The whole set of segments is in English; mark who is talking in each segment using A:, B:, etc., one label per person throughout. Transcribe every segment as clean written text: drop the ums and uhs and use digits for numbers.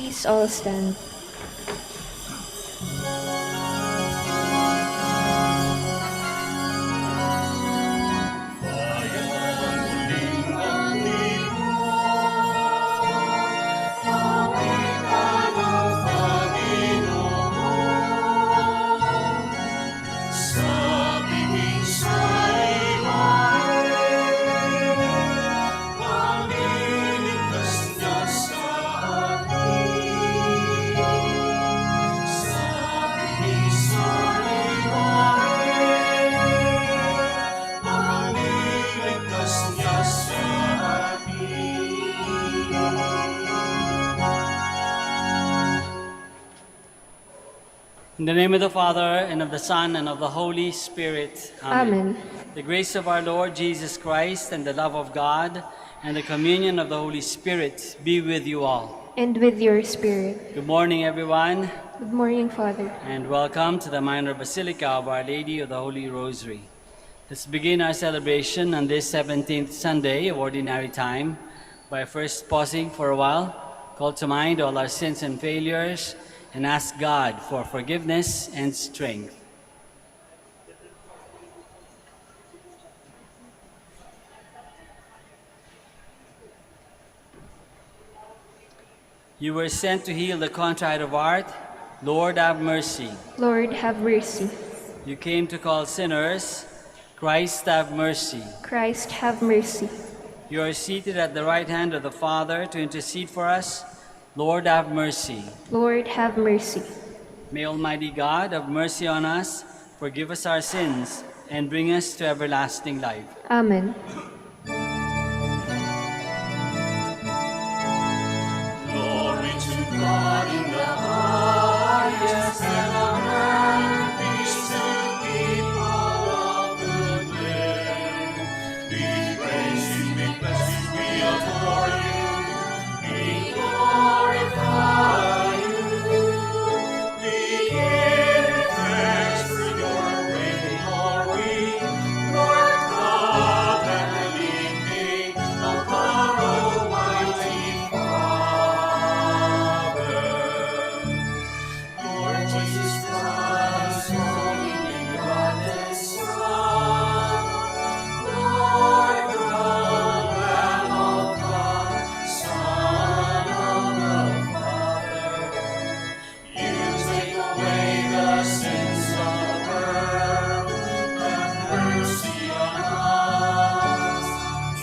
A: Please all stand.
B: In the name of the Father, and of the Son, and of the Holy Spirit.
A: Amen.
B: The grace of our Lord Jesus Christ, and the love of God, and the communion of the Holy Spirit be with you all.
A: And with your spirit.
B: Good morning, everyone,
A: Good morning, Father.
B: and welcome to the Minor Basilica of Our Lady of the Holy Rosary. Let's begin our celebration on this 17th Sunday of Ordinary Time by first pausing for a while, call to mind all our sins and failures, and ask God for forgiveness and strength. You were sent to heal the contrite of heart. Lord, have mercy.
A: Lord, have mercy.
B: You came to call sinners. Christ, have mercy.
A: Christ, have mercy.
B: You are seated at the right hand of the Father to intercede for us. Lord, have mercy.
A: Lord, have mercy.
B: May Almighty God have mercy on us, forgive us our sins, and bring us to everlasting life.
A: Amen.
C: Glory to God in the highest, and on earth peace to people of good will. We praise you, we bless you, we adore you, we glorify you. We give thanks for your great glory, Lord God and living King of our Almighty Father. Lord Jesus Christ, only begotten Son, Lord God, Lamb of God, Son of the Father, you take away the sins of the world, have mercy on us.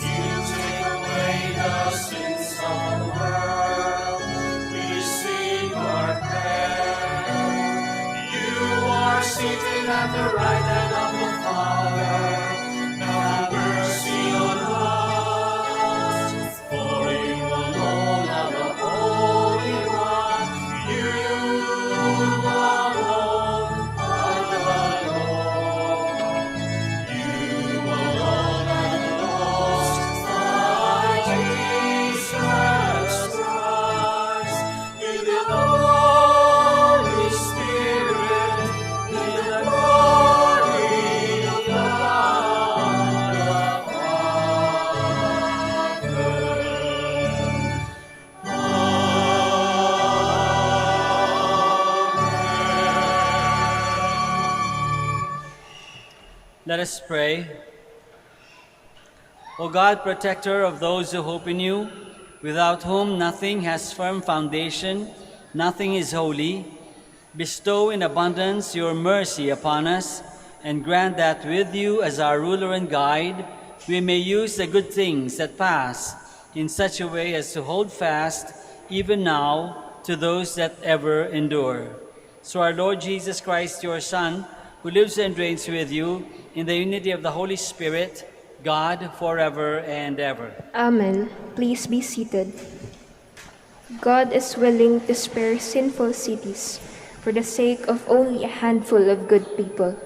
C: You take away the sins of the world, receive our prayer. You are seated at the right hand of the Father, have mercy on us. For you alone are the Holy One, you alone are the Lord. You alone are the Most High Jesus Christ, in the Holy Spirit, in the glory of God the Father.
B: Let us pray. O God, protector of those who hope in you, without whom nothing has firm foundation, nothing is holy, bestow in abundance your mercy upon us, and grant that with you as our ruler and guide, we may use the good things that pass in such a way as to hold fast, even now, to those that ever endure. So our Lord Jesus Christ, your Son, who lives and reigns with you in the unity of the Holy Spirit, God, forever and ever.
A: Amen. Please be seated. God is willing to spare sinful cities for the sake of only a handful of good people.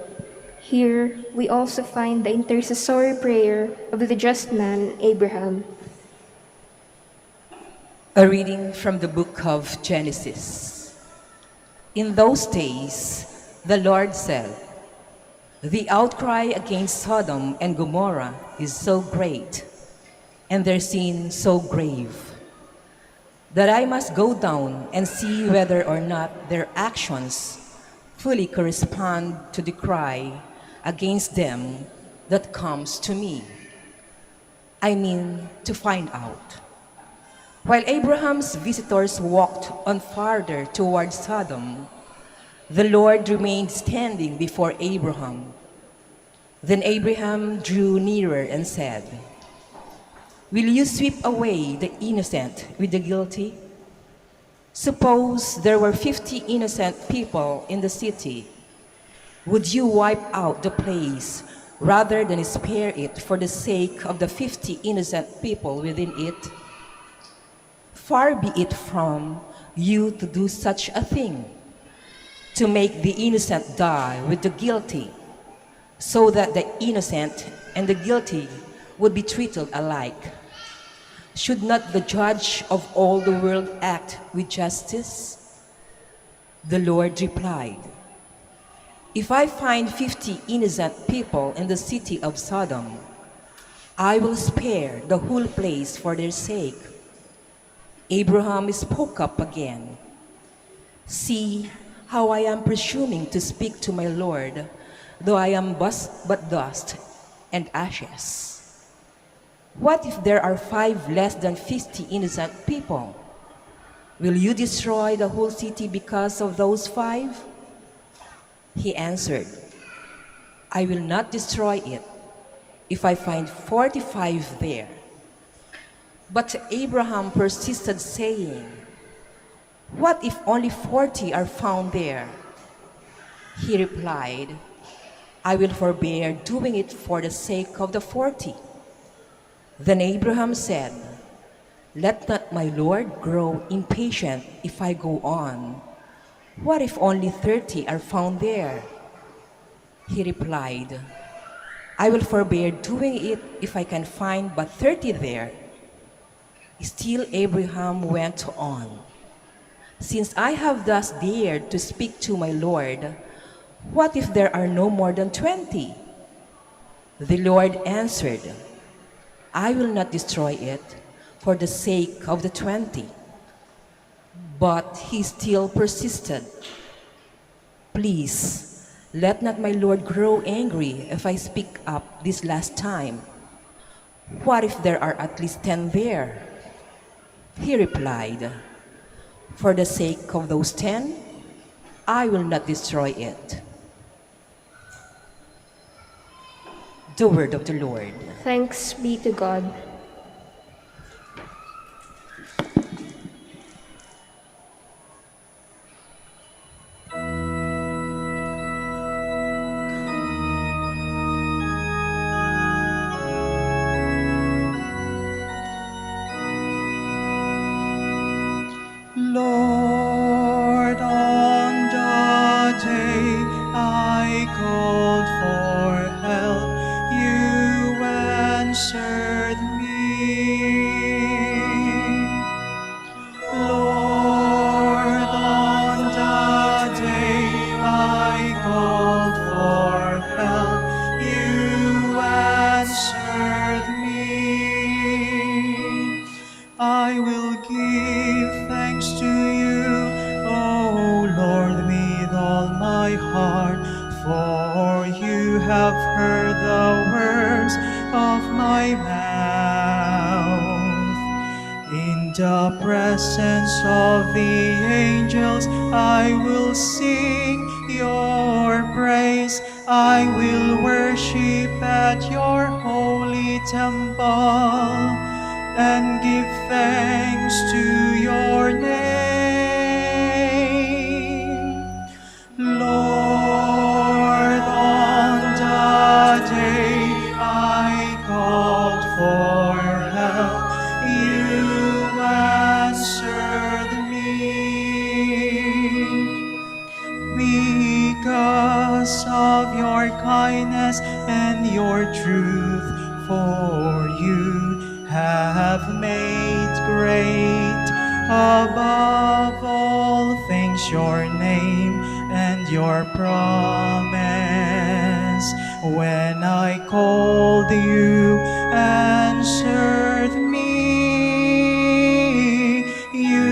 A: Here, we also find the intercessory prayer of the just man, Abraham.
D: A reading from the book of Genesis. In those days, the Lord said, "The outcry against Sodom and Gomorrah is so great, and their sin so grave, that I must go down and see whether or not their actions fully correspond to the cry against them that comes to me. I mean, to find out. While Abraham's visitors walked on farther toward Sodom, the Lord remained standing before Abraham. Then Abraham drew nearer and said, "Will you sweep away the innocent with the guilty? Suppose there were 50 innocent people in the city. Would you wipe out the place rather than spare it for the sake of the 50 innocent people within it? Far be it from you to do such a thing, to make the innocent die with the guilty, so that the innocent and the guilty would be treated alike. Should not the judge of all the world act with justice?" The Lord replied, "If I find 50 innocent people in the city of Sodom, I will spare the whole place for their sake." Abraham spoke up again, "See how I am presuming to speak to my Lord, though I am but dust and ashes. What if there are 5 less than 50 innocent people? Will you destroy the whole city because of those 5? He answered, "I will not destroy it if I find 45 there." But Abraham persisted, saying, "What if only 40 are found there?" He replied, "I will forbear doing it for the sake of the 40. Then Abraham said, "Let not my Lord grow impatient if I go on. What if only 30 are found there?" He replied, "I will forbear doing it if I can find but 30 there." Still Abraham went on, "Since I have thus dared to speak to my Lord, what if there are no more than 20? The Lord answered, "I will not destroy it for the sake of the 20. But he still persisted, "Please, let not my Lord grow angry if I speak up this last time. What if there are at least 10 there?" He replied, "For the sake of those 10, I will not destroy it." The word of the Lord.
A: Thanks be to God.
C: Lord, on the day I called for help, you answered me. Lord, on the day I called for help, you answered me. I will give thanks to you, O Lord, with all my heart, for you have heard the words of my mouth. In the presence of the angels, I will sing your praise. I will worship at your holy temple and give thanks to your name. Lord, on the day I called for help, you answered me. Because of your kindness and your truth, for you have made great above all things your name and your promise. When I called, you answered me. You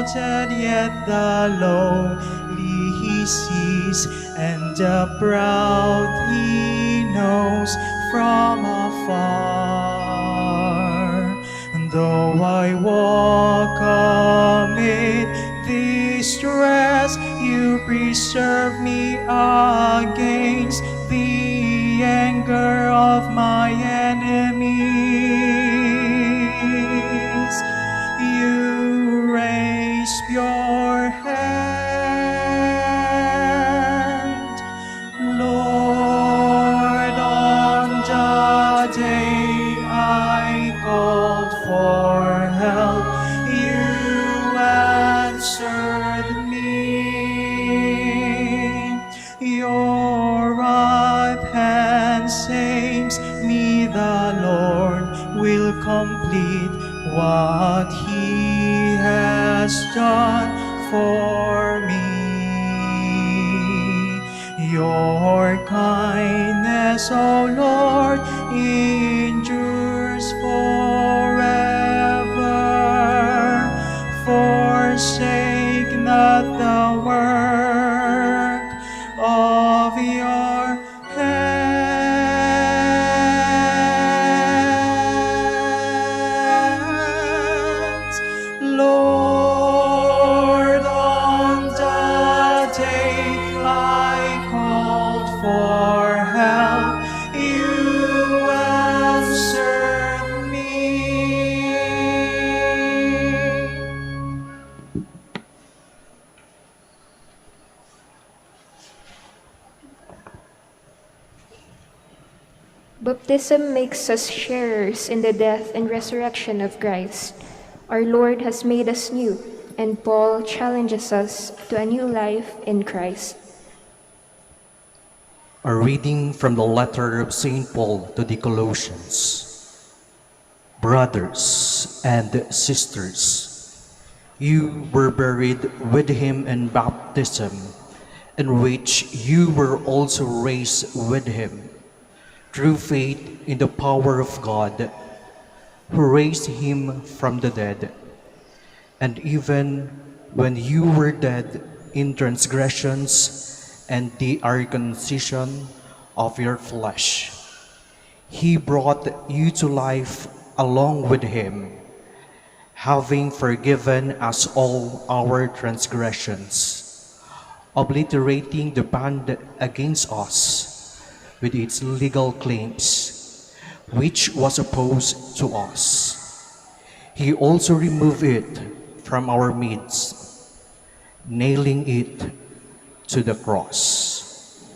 E: exalted, yet the lowly he sees, and the proud he knows from afar. Though I walk amid distress, you preserve me against the anger of my enemies. You raise your hand, Lord, on the day I called for help, you answered me. Your right hand saves me, the Lord will complete what he has done for me. Your kindness, O Lord, endures forever. Forsake not the work of your hands. Lord, on the day I called for help, you answered me.
A: Baptism makes us sharers in the death and resurrection of Christ. Our Lord has made us new, and Paul challenges us to a new life in Christ.
F: A reading from the letter of St. Paul to the Colossians. Brothers and sisters, you were buried with him in baptism, in which you were also raised with him, through faith in the power of God, who raised him from the dead. And even when you were dead in transgressions and the circumcision of your flesh, he brought you to life along with him, having forgiven us all our transgressions, obliterating the bond against us with its legal claims, which was opposed to us. He also removed it from our midst, nailing it to the cross.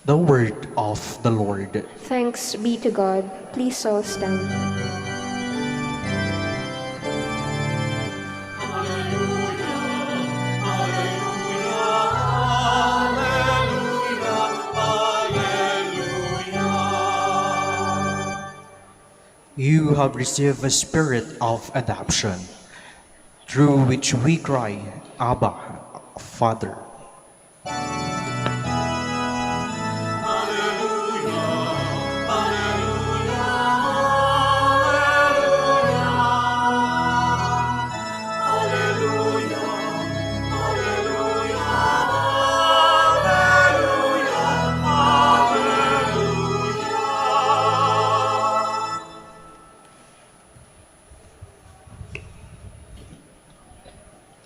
F: The word of the Lord.
A: Thanks be to God. Please all stand.
F: You have received a spirit of adoption, through which we cry, Abba, Father.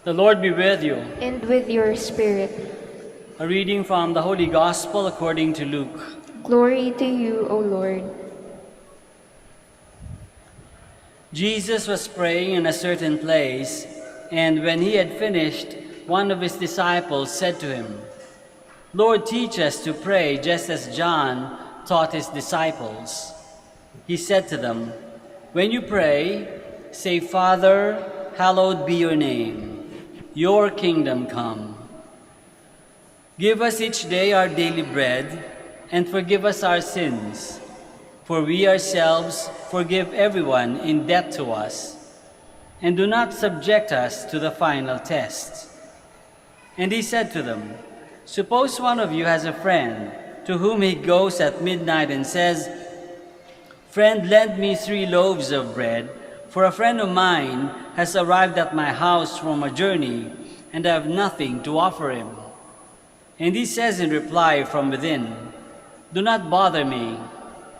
B: The Lord be with you.
A: And with your spirit.
B: A reading from the Holy Gospel according to Luke.
A: Glory to you, O Lord.
B: Jesus was praying in a certain place, and when he had finished, one of his disciples said to him, Lord, teach us to pray just as John taught his disciples. He said to them, When you pray, say, Father, hallowed be your name. Your kingdom come. Give us each day our daily bread, and forgive us our sins, for we ourselves forgive everyone in debt to us. And do not subject us to the final test. And he said to them, Suppose one of you has a friend to whom he goes at midnight and says, Friend, lend me 3 loaves of bread, For a friend of mine has arrived at my house from a journey, and I have nothing to offer him." And he says in reply from within, "Do not bother me.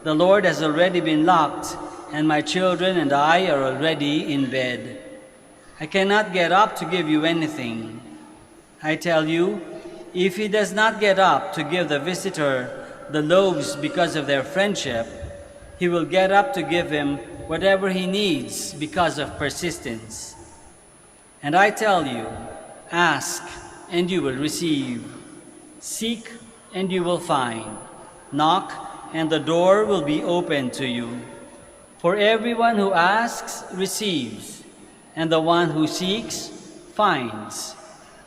B: The Lord has already been locked, and my children and I are already in bed. I cannot get up to give you anything. I tell you, if he does not get up to give the visitor the loaves because of their friendship, he will get up to give him whatever he needs because of persistence. And I tell you, ask and you will receive. Seek and you will find. Knock and the door will be opened to you. For everyone who asks receives, and the one who seeks finds,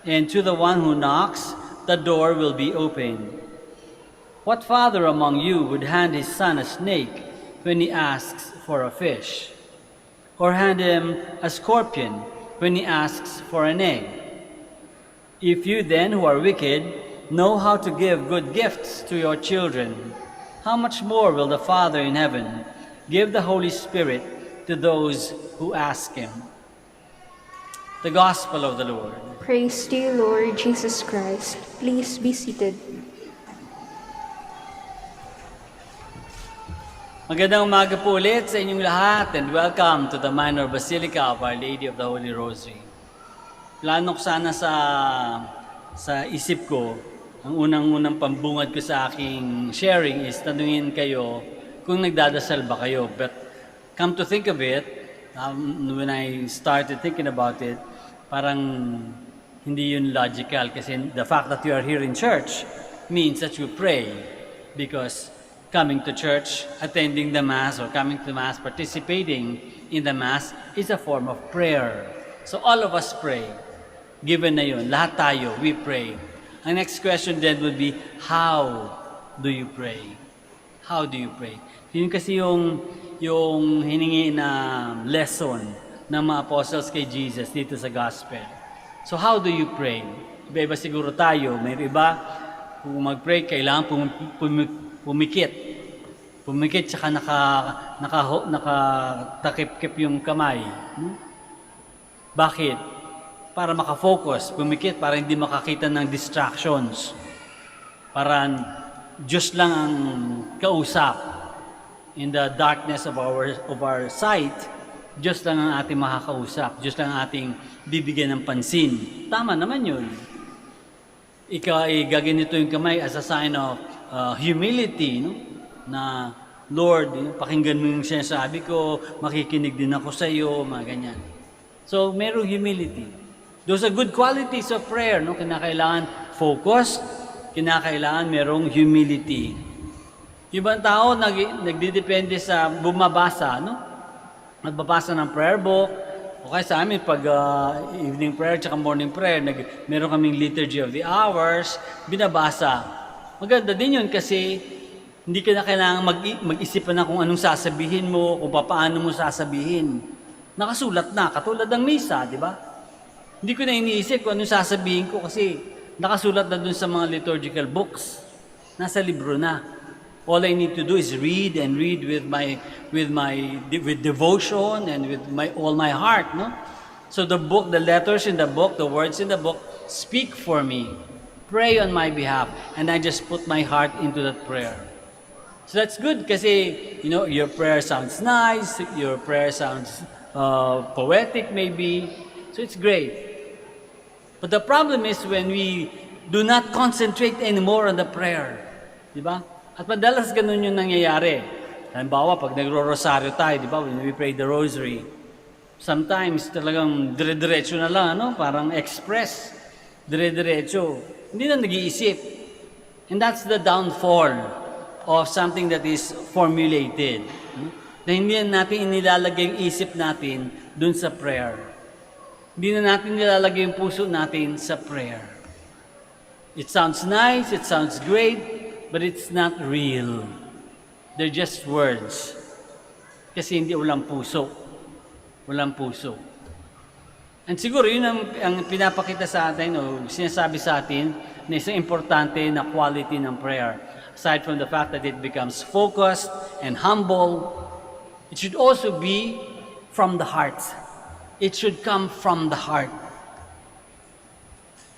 B: and to the one who knocks the door will be opened. What father among you would hand his son a snake when he asks for a fish? Or hand him a scorpion when he asks for an egg? If you then, who are wicked, know how to give good gifts to your children, how much more will the Father in heaven give the Holy Spirit to those who ask him?" The Gospel of the Lord.
A: Praise to you, Lord Jesus Christ. Please be seated.
B: Magandang umaga po ulit sa inyong lahat and welcome to the Minor Basilica of Our Lady of the Holy Rosary. Plano ko sana sa isip ko, ang unang-unang pambungad ko sa aking sharing is tanungin kayo kung nagdadasal ba kayo. But come to think of it, when I started thinking about it, parang hindi yun logical kasi the fact that you are here in church means that you pray because coming to church, attending the Mass, or coming to Mass, participating in the Mass is a form of prayer. So all of us pray. Given na yun, lahat tayo, we pray. Ang next question then would be, how do you pray? How do you pray? Yun kasi yung hiningi na lesson ng mga apostles kay Jesus dito sa Gospel. So how do you pray? Iba-iba siguro tayo. May iba, kung mag-pray, kailangan pumikit. Pumikit, tsaka nakatakip-kip yung kamay. Bakit? Para makafocus. Pumikit, para hindi makakita ng distractions. Para Diyos lang ang kausap. In the darkness of our sight, Diyos lang ang ating makakausap. Diyos lang ang ating bibigyan ng pansin. Tama naman yun. Ikaw ay gaganito yung kamay as a sign of humility, no? Na, Lord, pakinggan mo yung sinasabi ko, makikinig din ako sa iyo, mga ganyan. So, merong humility. Those are good qualities of prayer, no? Kinakailangan focus, kinakailangan merong humility. Ibang tao nagdidepende sa bumabasa, no? Magbabasa ng prayer book, o kaya sa amin, pag evening prayer at morning prayer, meron kaming Liturgy of the Hours, binabasa. Maganda din yun kasi hindi ka na kailangan mag-isip na kung anong sasabihin mo, kung paano mo sasabihin. Nakasulat na, katulad ng misa, di ba? Hindi ko na iniisip kung anong sasabihin ko kasi nakasulat na dun sa mga liturgical books. Nasa libro na. All I need to do is read and read with devotion and with all my heart, no? So the book, the letters in the book, the words in the book speak for me. Pray on my behalf, and I just put my heart into that prayer. So that's good kasi, your prayer sounds nice, your prayer sounds poetic maybe, so it's great. But the problem is when we do not concentrate anymore on the prayer. Di ba? At madalas ganun yung nangyayari. Halimbawa, pag nagro-rosaryo tayo, di ba, when we pray the rosary, sometimes talagang dire-diretso na lang, parang express, dire-diretso. Hindi na nag-iisip. And that's the downfall of something that is formulated. Na hindi natin inilalagay yung isip natin dun sa prayer. Hindi na natin nilalagay yung puso natin sa prayer. It sounds nice, it sounds great, but it's not real. They're just words. Kasi walang puso. Walang puso. And siguro yun ang pinapakita sa atin, o sinasabi sa atin, na isang importante na quality ng prayer. Aside from the fact that it becomes focused and humble, it should also be from the heart. It should come from the heart.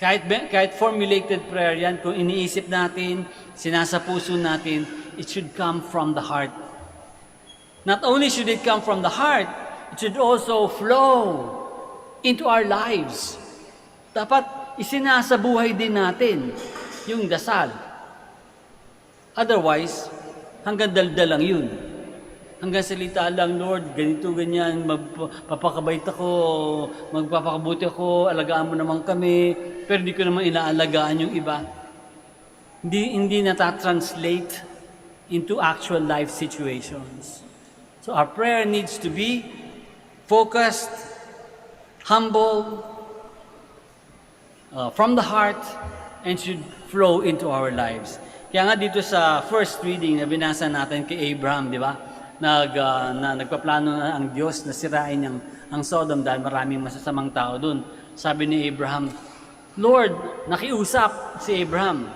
B: Kahit formulated prayer yan, kung iniisip natin, sinasa puso natin, it should come from the heart. Not only should it come from the heart, it should also flow into our lives. Dapat isinasabuhay din natin yung dasal. Otherwise, hanggang daldal lang yun. Hanggang salita lang, Lord, ganito, ganyan, magpapakabait ako, magpapakabuti ako, alagaan mo naman kami, pero hindi ko naman inaalagaan yung iba. Hindi natatranslate into actual life situations. So our prayer needs to be focused, humble, from the heart, and should flow into our lives. Kaya nga dito sa first reading na binasa natin kay Abraham, di ba? Nagpaplano na ang Diyos na sirain ang Sodom dahil maraming masasamang tao dun. Sabi ni Abraham, Lord, nakiusap si Abraham,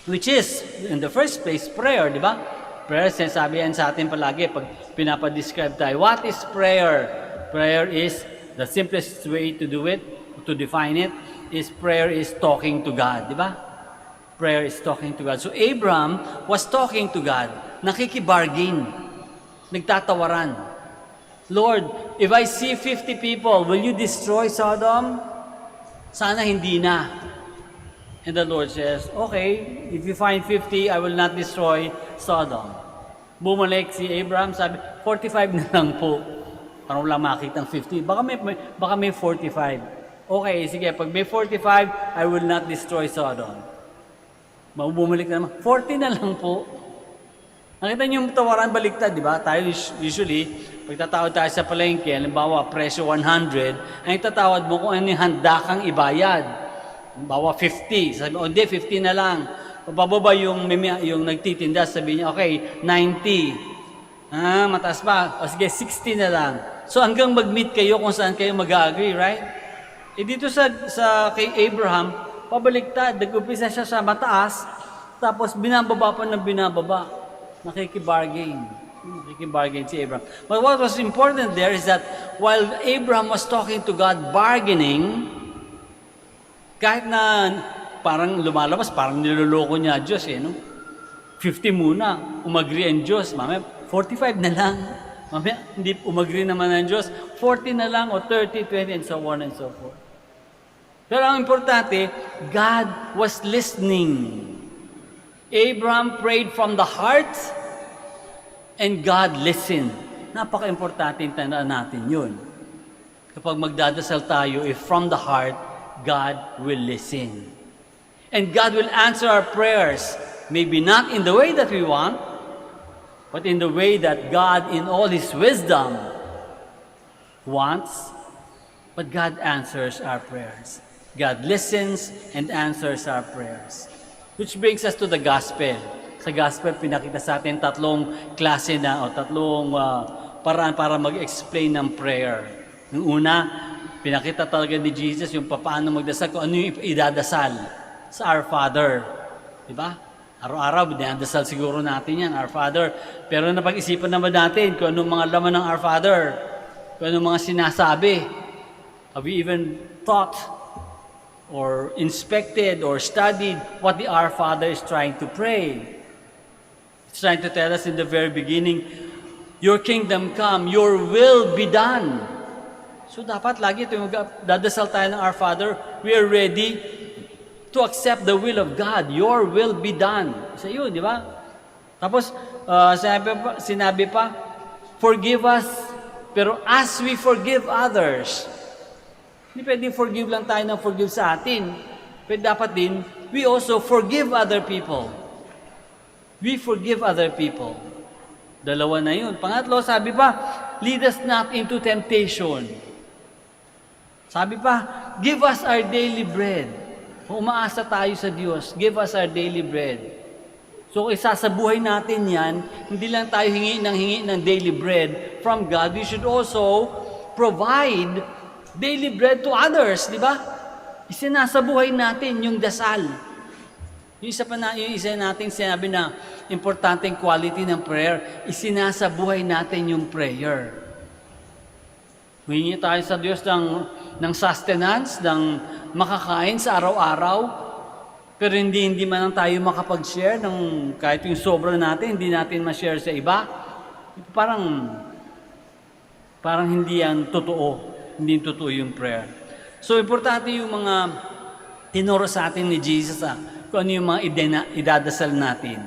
B: which is, in the first place, prayer, di ba? Prayer, sinasabi yan sa atin palagi pag pinapadescribe tayo. What is prayer? Prayer is, the simplest way to do it, to define it, is prayer is talking to God, di ba? Prayer is talking to God. So Abraham was talking to God, nakikibargain, nagtatawaran. Lord, if I see 50 people, will you destroy Sodom? Sana hindi na. And the Lord says, okay, if you find 50, I will not destroy Sodom. Bumalik si Abraham, sabi, 45 na lang po. Parang wala makitang 50. Baka may 45. Okay, sige, pag may 45, I will not destroy Sodom. Bumalik na naman, 40 na lang po. Nakita niyo yung tawaran baliktad, di ba? Tayo usually, pag tatawad tayo sa palengke, halimbawa, presyo 100, ang itatawad mo kung ano yung handa kang ibayad. Halimbawa, 50. Sabi, hindi, 50 na lang. Pababa yung nagtitinda, sabi niya, okay, 90. Mataas pa. O sige, 60 na lang. So hanggang mag-meet kayo kung saan kayo mag-agree, right? Dito sa kay Abraham, pabaliktad, nag-upisa siya sa mataas, tapos binababa pa ng binababa. Nakikibargain si Abraham. But what was important there is that while Abraham was talking to God, bargaining, kahit na parang lumalabas, parang niloloko niya Diyos no? 50 muna, umagri ang Diyos, mamaya 45 na lang. Mamaya hindi umagri naman ang Diyos, 40 na lang, o 30, 20, and so on and so forth. Pero ang importante, God was listening. Abraham prayed from the heart, and God listened. Napaka-importante tandaan natin yun. Kapag magdadasal tayo, if from the heart, God will listen. And God will answer our prayers, maybe not in the way that we want, but in the way that God, in all His wisdom, wants. But God answers our prayers. God listens and answers our prayers. Which brings us to the gospel. Sa gospel, pinakita sa atin tatlong klase na o tatlong paraan para mag-explain ng prayer. Yung una, pinakita talaga ni Jesus yung paano magdasal, kung ano yung idadasal sa Our Father. Diba? Araw-araw, dinadasal siguro natin yan, Our Father. Pero napag-isipan naman natin kung anong mga laman ng Our Father, kung anong mga sinasabi. Have we even thought or inspected or studied what the Our Father is trying to pray? It's trying to tell us in the very beginning, your kingdom come, your will be done. So dapat lagi ito yung dadasal tayo ng Our Father, we are ready to accept the will of God. Your will be done. Sa iyo, di ba? Tapos, sinabi pa, forgive us, pero as we forgive others. Hindi pwedeng forgive lang tayo ng forgive sa atin. Pero dapat din, we also forgive other people. We forgive other people. Dalawa na yun. Pangatlo, sabi pa, lead us not into temptation. Sabi pa, give us our daily bread. Kung umaasa tayo sa Diyos, give us our daily bread. So, isasabuhay natin yan, hindi lang tayo hingi ng daily bread from God, we should also provide daily bread to others, di ba? Isinasabuhay natin yung dasal. Yung isa natin sinabi na importanteng quality ng prayer, isinasabuhay natin yung prayer. Humingi tayo sa Diyos ng sustenance, ng makakain sa araw-araw. Pero hindi man lang tayo makapag-share ng kahit yung sobra natin, hindi natin ma-share sa iba. Parang hindi yan totoo. Hindi totoo yung prayer. So, importante yung mga tinuro sa atin ni Jesus, kung ano yung mga idadasal natin.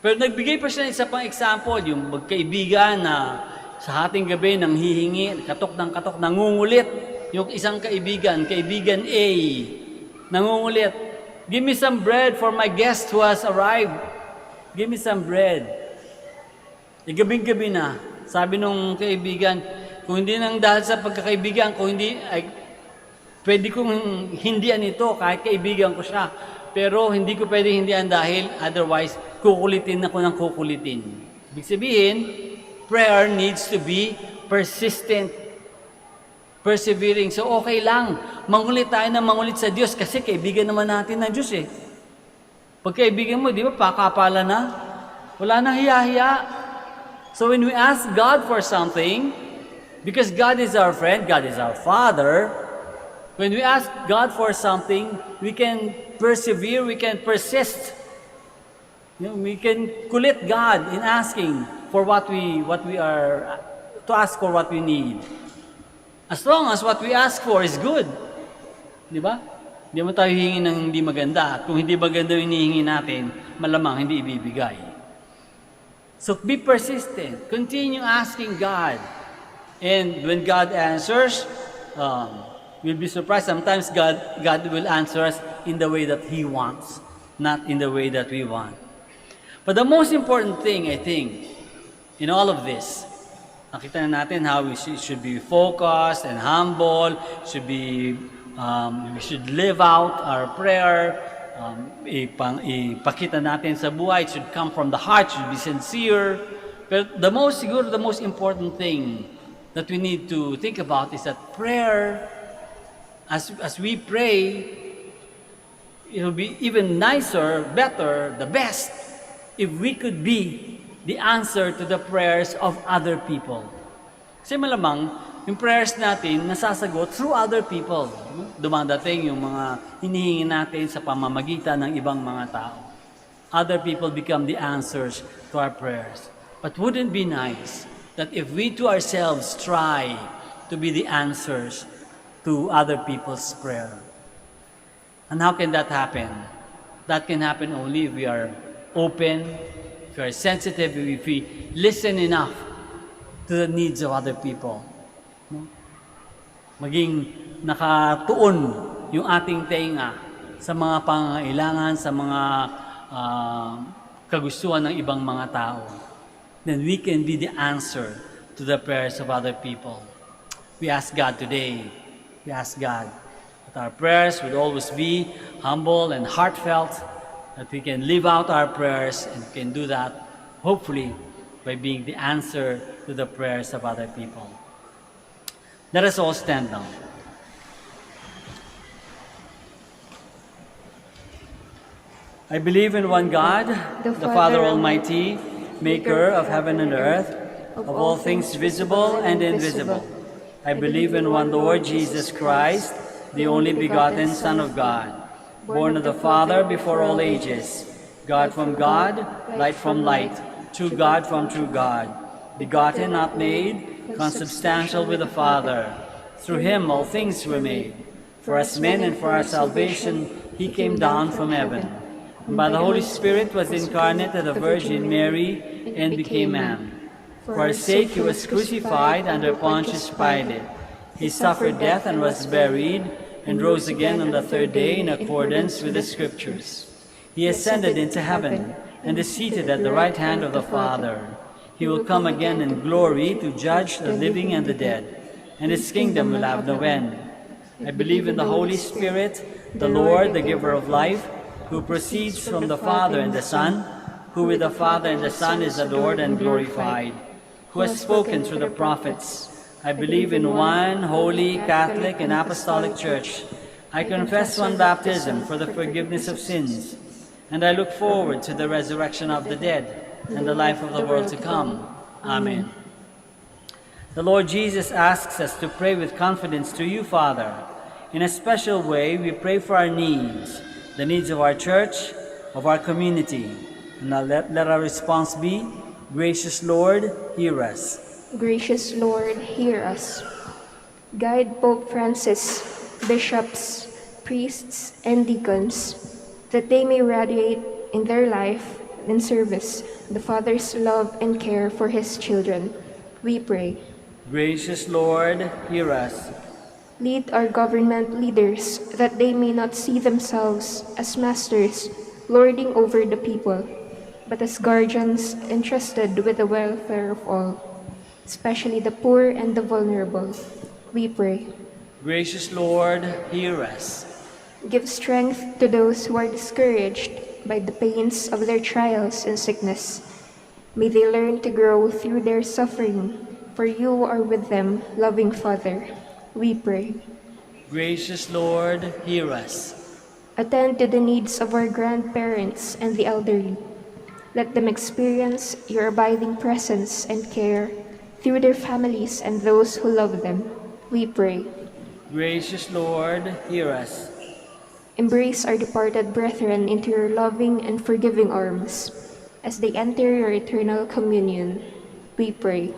B: Pero nagbigay pa siya ng isa pang example, yung magkaibigan na sa hating gabi nang hihingi, katok, nangungulit. Yung isang kaibigan A, nangungulit. Give me some bread for my guest who has arrived. Give me some bread. Gabing-gabi na. Sabi nung kaibigan, kung hindi nang dahil sa pagkakaibigan, kung hindi, pwede kong hindian ito kahit kaibigan ko siya. Pero hindi ko pwede hindian dahil otherwise, kukulitin ako ng kukulitin. Ibig sabihin, prayer needs to be persistent. Persevering. So okay lang. Mangulit tayo na mangulit sa Diyos kasi kaibigan naman natin ng Diyos eh. Pag kaibigan mo, di ba, pakapala na? Wala nang hiya-hiya. So when we ask God for something, because God is our friend, God is our Father, when we ask God for something, we can persevere, we can persist. We can kulit God in asking for what we are, to ask for what we need. As long as what we ask for is good. Di ba? Hindi mo tayo hihingi ng hindi maganda. At kung hindi maganda yung hinihingi natin, malamang hindi ibibigay. So be persistent. Continue asking God. And when God answers, we'll be surprised. Sometimes God will answer us in the way that He wants, not in the way that we want. But the most important thing, I think, in all of this, nakita na natin how we should be focused and humble, we should live out our prayer, ipakita natin sa buhay, it should come from the heart, should be sincere. But the most important thing that we need to think about is that prayer, as we pray, it will be even nicer, better, the best, if we could be the answer to the prayers of other people. Kasi malamang, yung prayers natin nasasagot through other people. Dumadating yung mga hinihingi natin sa pamamagitan ng ibang mga tao. Other people become the answers to our prayers. But wouldn't it be nice that if we to ourselves try to be the answers to other people's prayer? And how can that happen? That can happen only if we are open, if we are sensitive, if we listen enough to the needs of other people. Maging nakatuon yung ating tenga sa mga pangangailangan, sa mga kagustuhan ng ibang mga tao. Then we can be the answer to the prayers of other people. We ask God today, we ask God that our prayers would always be humble and heartfelt, that we can live out our prayers and can do that, hopefully, by being the answer to the prayers of other people. Let us all stand now. I believe in one God, the Father Almighty, maker of heaven and earth, of all things visible and invisible. I believe in one Lord Jesus Christ, the only begotten Son of God, born of the Father before all ages, God from God, light from light, true God from true God, begotten, not made, consubstantial with the Father. Through him all things were made. For us men and for our salvation, he came down from heaven. And by the Holy Spirit was incarnate of the Virgin Mary and became man. For our sake he was crucified under Pontius Pilate. He suffered death and was buried, and rose again on the third day in accordance with the Scriptures. He ascended into heaven and is seated at the right hand of the Father. He will come again in glory to judge the living and the dead, and his kingdom will have no end. I believe in the Holy Spirit, the Lord, the giver of life, who proceeds from the Father and the Son, who with the Father and the Son is adored and glorified, who has spoken through the prophets. I believe in one holy, Catholic, and Apostolic Church. I confess one baptism for the forgiveness of sins, and I look forward to the resurrection of the dead and the life of the world to come. Amen. The Lord Jesus asks us to pray with confidence to you, Father. In a special way, we pray for our needs, the needs of our church, of our community. And now let our response be, Gracious Lord, hear us.
A: Gracious Lord, hear us. Guide Pope Francis, bishops, priests, and deacons, that they may radiate in their life and service the Father's love and care for his children. We pray.
B: Gracious Lord, hear us.
A: Lead our government leaders that they may not see themselves as masters lording over the people, but as guardians entrusted with the welfare of all, especially the poor and the vulnerable. We pray.
B: Gracious Lord, hear us.
A: Give strength to those who are discouraged by the pains of their trials and sickness. May they learn to grow through their suffering, for you are with them, loving Father. We pray.
B: Gracious Lord, hear us.
A: Attend to the needs of our grandparents and the elderly. Let them experience your abiding presence and care through their families and those who love them. We pray.
B: Gracious Lord, hear us.
A: Embrace our departed brethren into your loving and forgiving arms as they enter your eternal communion. We pray.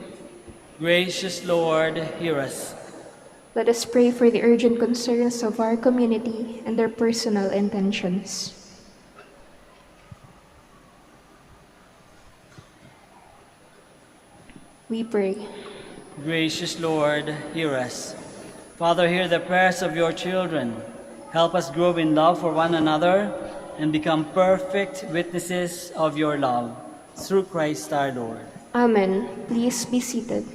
B: Gracious Lord, hear us.
A: Let us pray for the urgent concerns of our community and their personal intentions. We pray.
B: Gracious Lord, hear us. Father, hear the prayers of your children. Help us grow in love for one another and become perfect witnesses of your love. Through Christ our Lord.
A: Amen. Please be seated.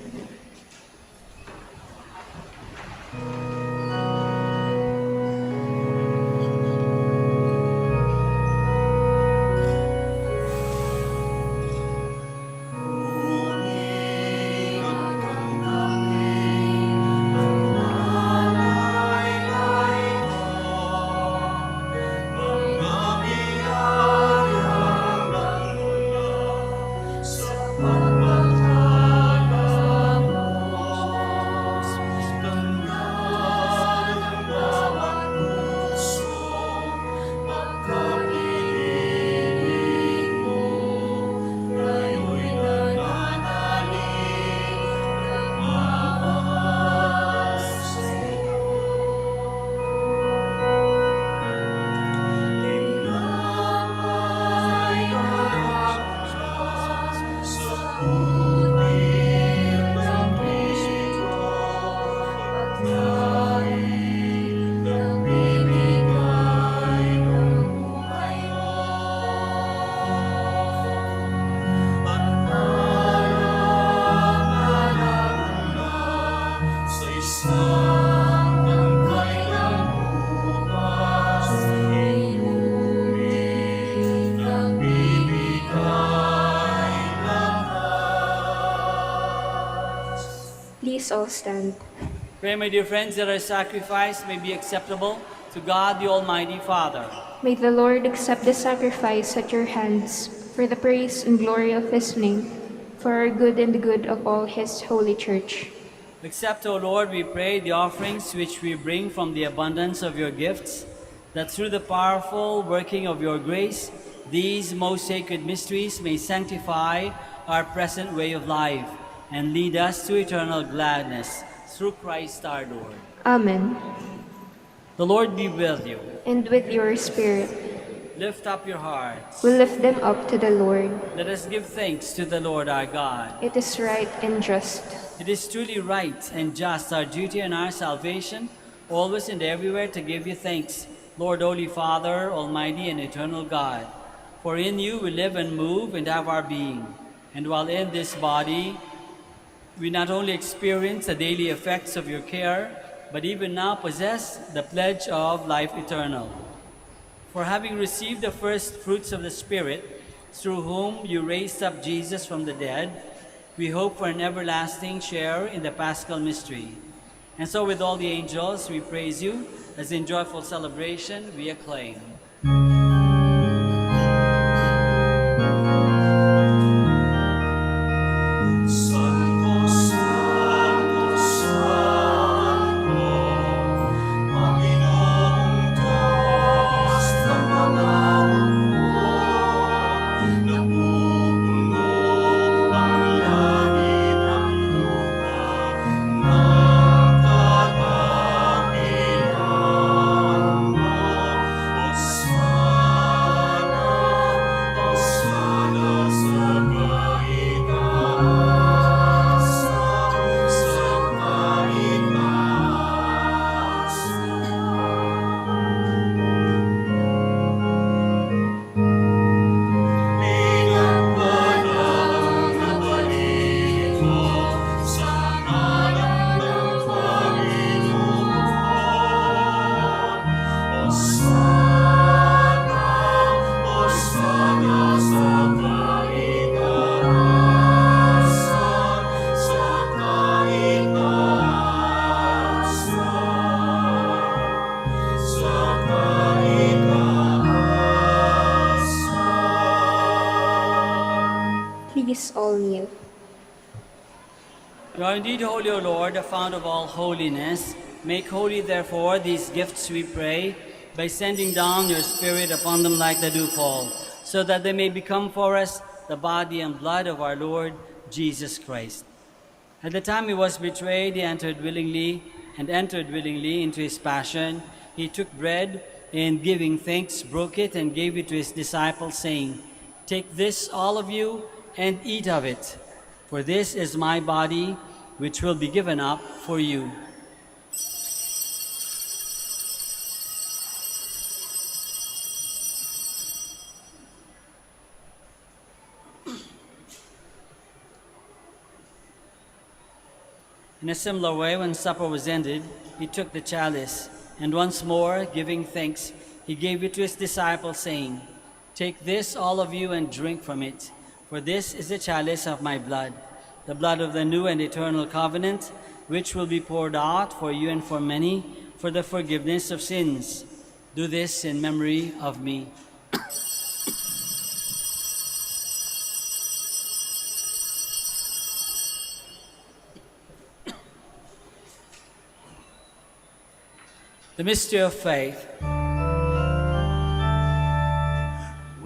A: Please all stand.
B: Pray, my dear friends, that our sacrifice may be acceptable to God the Almighty Father.
A: May the Lord accept the sacrifice at your hands for the praise and glory of his name, for our good and the good of all his holy church.
B: Accept, O Lord, we pray, the offerings which we bring from the abundance of your gifts, that through the powerful working of your grace, these most sacred mysteries may sanctify our present way of life and lead us to eternal gladness through Christ our Lord.
A: Amen.
B: The Lord be with you.
A: And with your spirit,
B: Lift up your hearts.
A: we lift them up to the Lord.
B: Let us give thanks to the Lord our God.
A: It is right and just.
B: It is truly right and just, our duty and our salvation, always and everywhere to give you thanks, Lord, Holy Father, Almighty and eternal God. For in you we live and move and have our being. And while in this body, we not only experience the daily effects of your care, but even now possess the pledge of life eternal. For having received the first fruits of the Spirit, through whom you raised up Jesus from the dead, we hope for an everlasting share in the Paschal mystery. And so with all the angels, we praise you, as in joyful celebration we acclaim.
C: Santo, Santo,
A: these all new.
B: You are indeed holy, O Lord, the fount of all holiness. Make holy, therefore, these gifts, we pray, by sending down your Spirit upon them like the dewfall, so that they may become for us the body and blood of our Lord Jesus Christ. At the time he was betrayed, he entered willingly into his passion. He took bread, and giving thanks, broke it and gave it to his disciples, saying, "Take this, all of you, and eat of it, for this is my body, which will be given up for you." In a similar way, when supper was ended, he took the chalice, and once more, giving thanks, he gave it to his disciples, saying, "Take this, all of you, and drink from it, for this is the chalice of my blood, the blood of the new and eternal covenant, which will be poured out for you and for many for the forgiveness of sins. Do this in memory of me." The mystery of faith.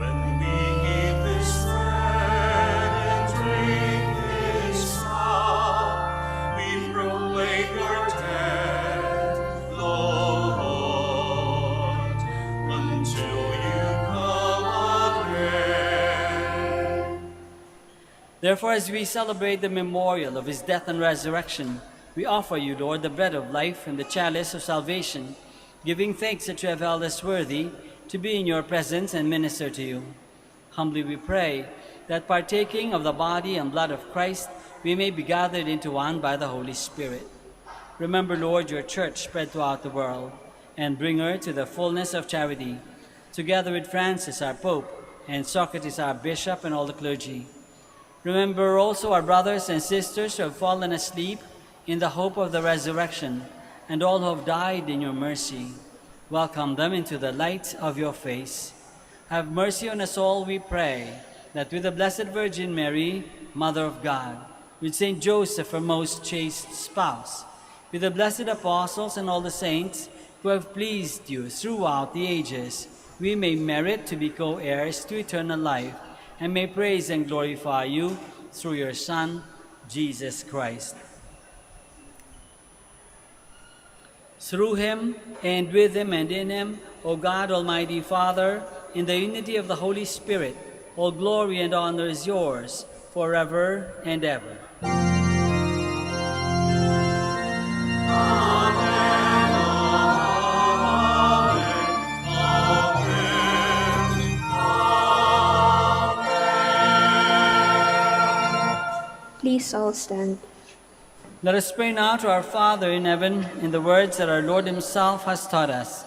C: When we eat this bread and drink this cup, we proclaim your death, Lord, until you come again.
B: Therefore, as we celebrate the memorial of his death and resurrection, we offer you, Lord, the bread of life and the chalice of salvation, giving thanks that you have held us worthy to be in your presence and minister to you. Humbly we pray that partaking of the body and blood of Christ, we may be gathered into one by the Holy Spirit. Remember, Lord, your church spread throughout the world, and bring her to the fullness of charity, together with Francis, our Pope, and Socrates, our Bishop, and all the clergy. Remember also our brothers and sisters who have fallen asleep in the hope of the resurrection, and all who have died in your mercy. Welcome them into the light of your face. Have mercy on us all, we pray, that with the Blessed Virgin Mary, Mother of God, with Saint Joseph, her most chaste spouse, with the blessed apostles and all the saints who have pleased you throughout the ages, we may merit to be co-heirs to eternal life, and may praise and glorify you through your Son, Jesus Christ. Through him, and with him, and in him, O God, Almighty Father, in the unity of the Holy Spirit, all glory and honor is yours, forever and ever.
A: Please all stand.
B: Let us pray now to our Father in heaven in the words that our Lord himself has taught us.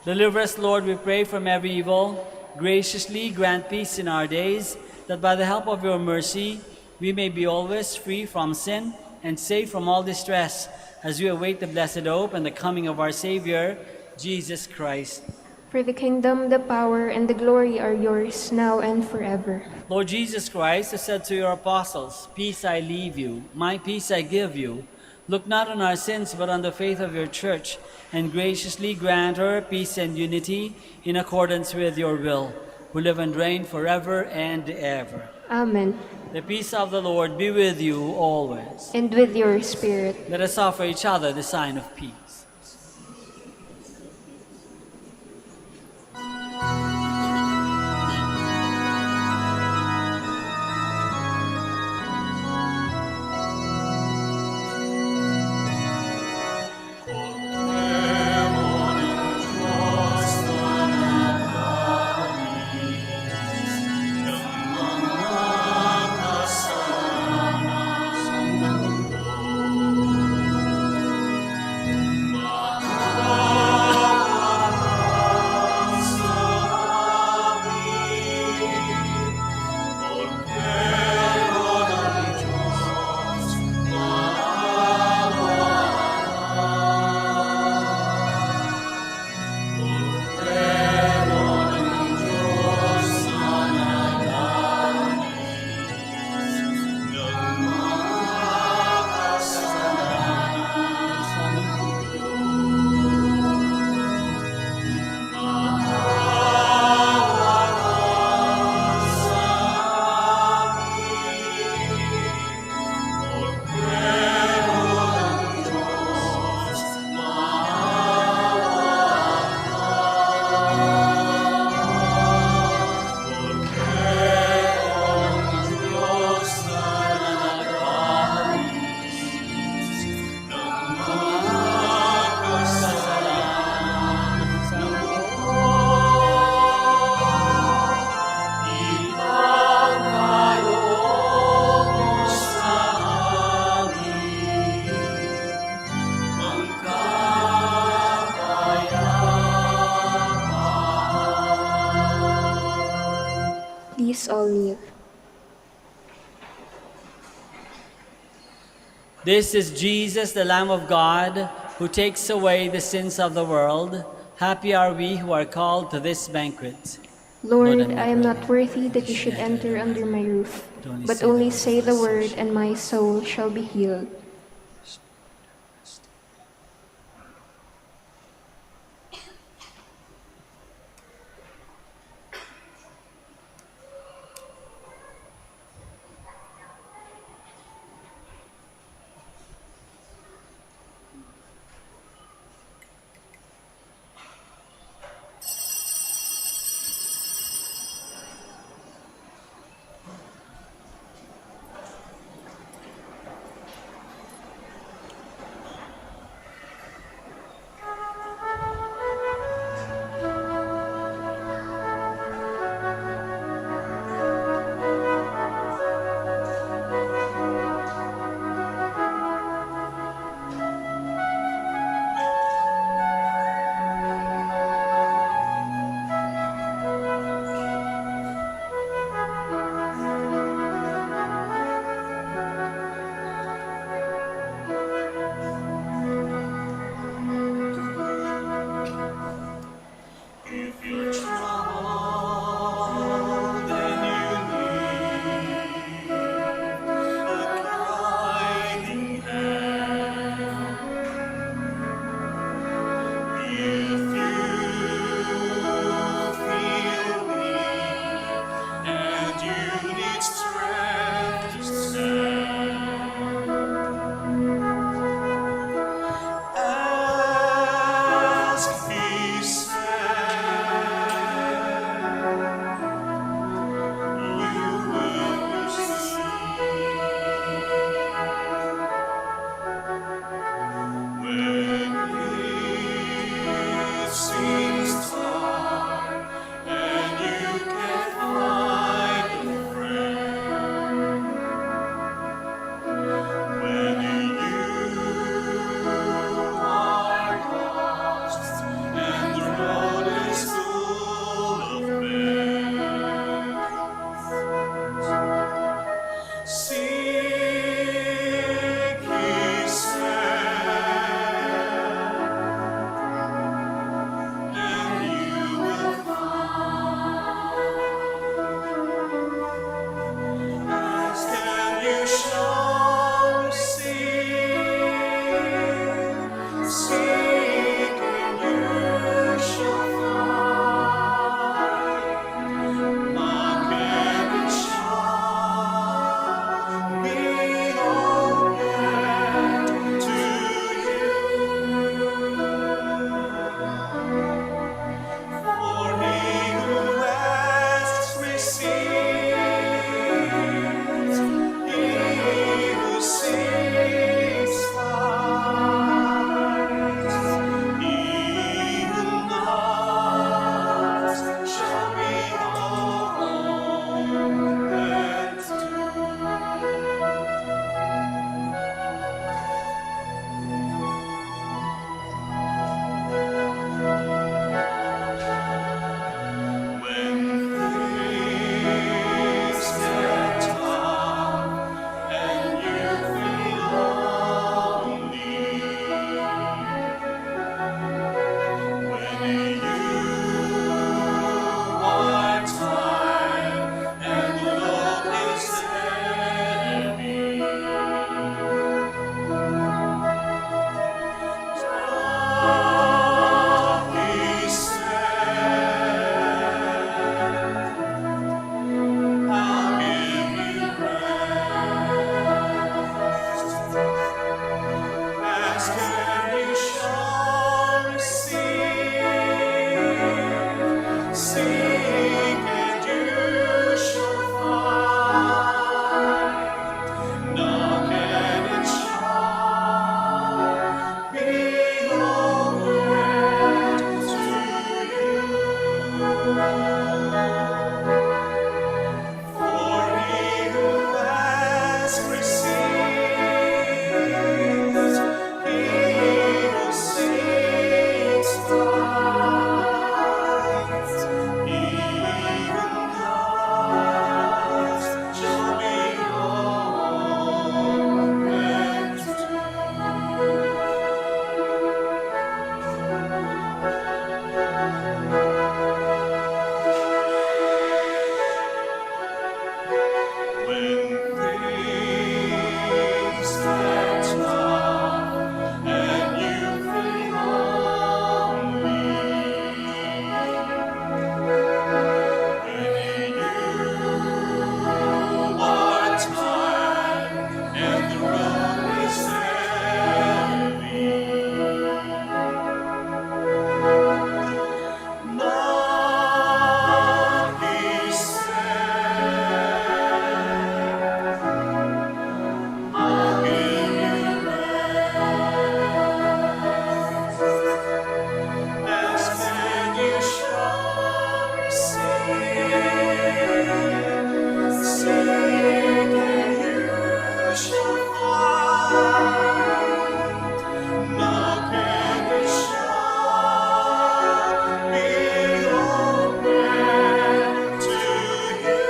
B: Deliver us, Lord, we pray, from every evil. Graciously grant peace in our days, that by the help of your mercy we may be always free from sin and safe from all distress, as we await the blessed hope and the coming of our Savior, Jesus Christ.
A: For the kingdom, the power, and the glory are yours, now and forever.
B: Lord Jesus Christ has said to your apostles, "Peace I leave you, my peace I give you. Look not on our sins, but on the faith of your church, and graciously grant her peace and unity in accordance with your will, who live and reign forever and ever."
A: Amen.
B: The peace of the Lord be with you always.
A: And with your spirit.
B: Let us offer each other the sign of peace.
A: Please all kneel.
B: This is Jesus, the Lamb of God, who takes away the sins of the world. Happy are we who are called to this banquet.
A: Lord, I am not worthy that you should enter under my roof, but only say the word, and my soul shall be healed.
C: Ask, he said. Seek and you shall find. Knock and it shall be opened to you. For he who asks receives, he who seeks finds, he who knocks shall be opened to. When things get tough and you feel lonely, when you are tired and the road is heavy, knock, he said, I'll give you rest. Ask and you shall receive. Seek and you shall find. Knock and it shall be opened to you.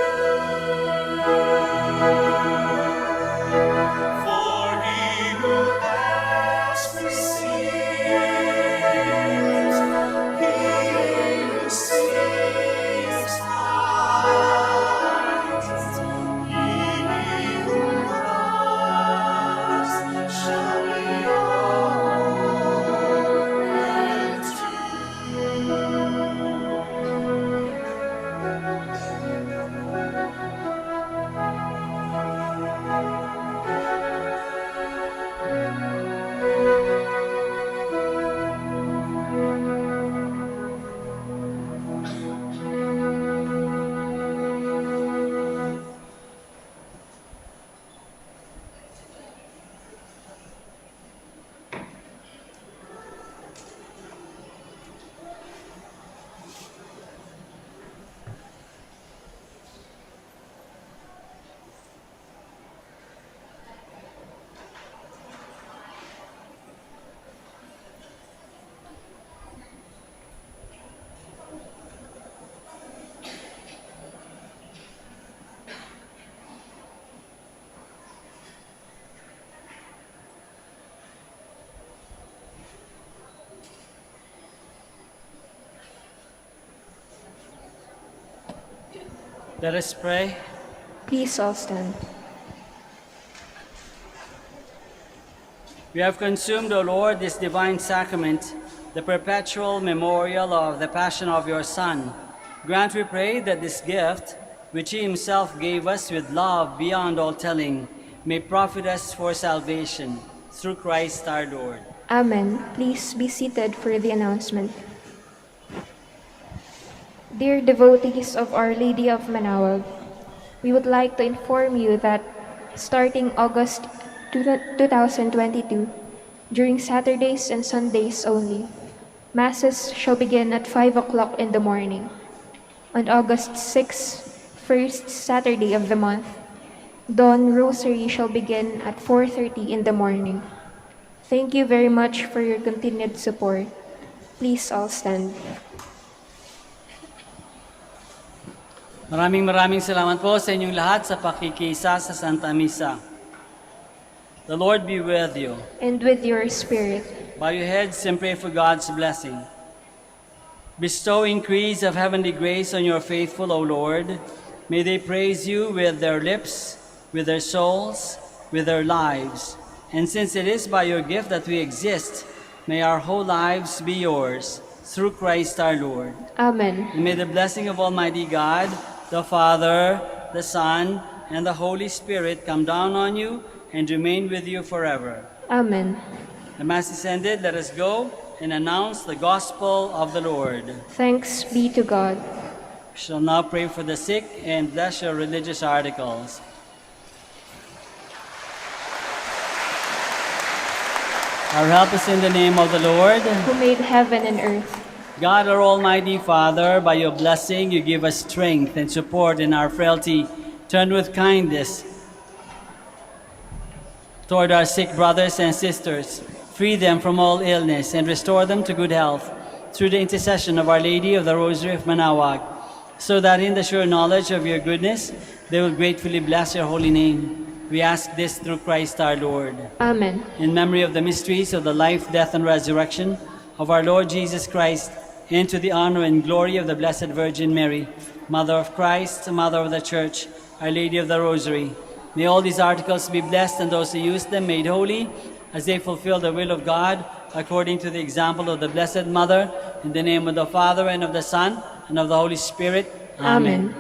C: For he who asks receives, he who seeks finds, he who knocks shall be opened to. Let us pray.
A: Please all stand.
B: We have consumed, O Lord, this divine sacrament, the perpetual memorial of the passion of your Son. Grant, we pray, that this gift, which he himself gave us with love beyond all telling, may profit us for salvation, through Christ our Lord.
A: Amen. Please be seated for the announcement. Dear devotees of Our Lady of Manaoag, we would like to inform you that starting August 2022, during Saturdays and Sundays only, Masses shall begin at 5 o'clock in the morning. On August 6, first Saturday of the month, Dawn Rosary shall begin at 4:30 in the morning. Thank you very much for your continued support. Please all stand.
B: Maraming salamat po sa inyong lahat sa pakikisa sa Santa Misa. The Lord be with you.
A: And with your spirit.
B: Bow your heads and pray for God's blessing. Bestow increase of heavenly grace on your faithful, O Lord. May they praise you with their lips, with their souls, with their lives. And since it is by your gift that we exist, may our whole lives be yours, through Christ our Lord.
A: Amen.
B: And may the blessing of Almighty God, the Father, the Son, and the Holy Spirit come down on you and remain with you forever.
A: Amen.
B: The Mass is ended. Let us go and announce the gospel of the Lord.
A: Thanks be to God.
B: We shall now pray for the sick and bless your religious articles. Our help is in the name of the Lord.
A: who made heaven and earth.
B: God, our Almighty Father, by your blessing you give us strength and support in our frailty. Turn with kindness toward our sick brothers and sisters. Free them from all illness and restore them to good health through the intercession of Our Lady of the Rosary of Manaoag, so that in the sure knowledge of your goodness they will gratefully bless your holy name. We ask this through Christ our Lord.
A: Amen.
B: In memory of the mysteries of the life, death, and resurrection of our Lord Jesus Christ, and to the honor and glory of the Blessed Virgin Mary, Mother of Christ, Mother of the Church, Our Lady of the Rosary, may all these articles be blessed and those who use them made holy as they fulfill the will of God according to the example of the Blessed Mother, in the name of the Father, and of the Son, and of the Holy Spirit.
A: Amen.